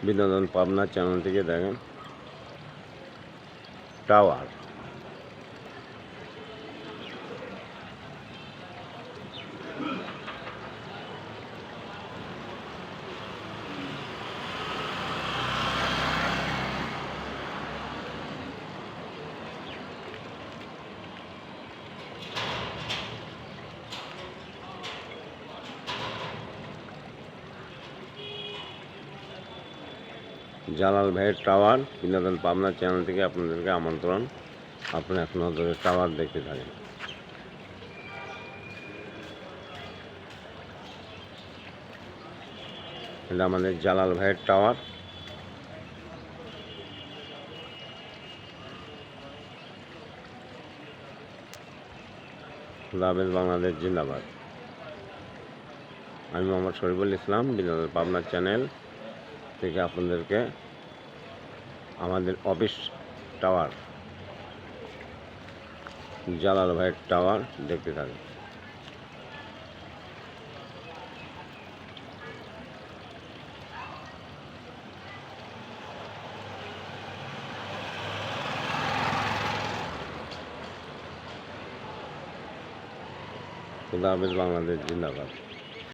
বিনোদন পাবনা চ্যানেল থেকে দেখেন টাওয়ার। জালাল ভাইয়ের টাওয়ার বিনোদন পাবনা চ্যানেল থেকে আপনাদেরকে আমন্ত্রণ। আপনি এক নজরে টাওয়ার দেখতে থাকেন। এটা আমাদের জালাল ভাইয়ের টাওয়ার। খুদা হাফেজ, বাংলাদেশ জিন্দাবাদ। আমি মোহাম্মদ শরীফুল ইসলাম, বিনোদন পাবনা চ্যানেল থেকে আপনাদেরকে আমাদের অফিস টাওয়ার জালাল ভাইয়ের টাওয়ার দেখতে থাকেন। খুদা হাফেজ, বাংলাদেশ জিন্দাবাদ।